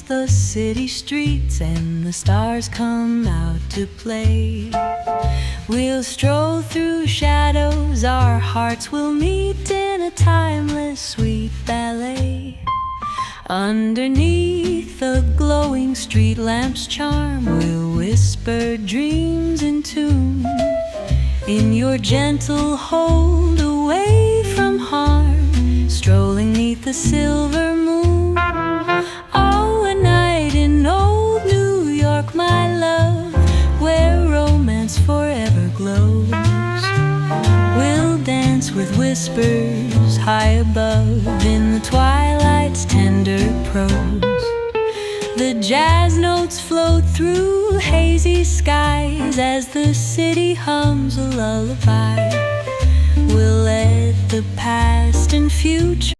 dance the city streets and the stars come out to play. We'll stroll through shadows, our hearts will meet in a timeless sweet ballet. Underneath the glowing street lamp's charm, we'll whisper dreams in tune. In your gentle hold, away from harm, strolling neath the silver moon. Oh, a night in old New York, my love, where romance forever glows. We'll dance with whispers high above, in the twilight's tender prose. The jazz notes float through hazy skies as the city hums a lullaby. We'll let the past and future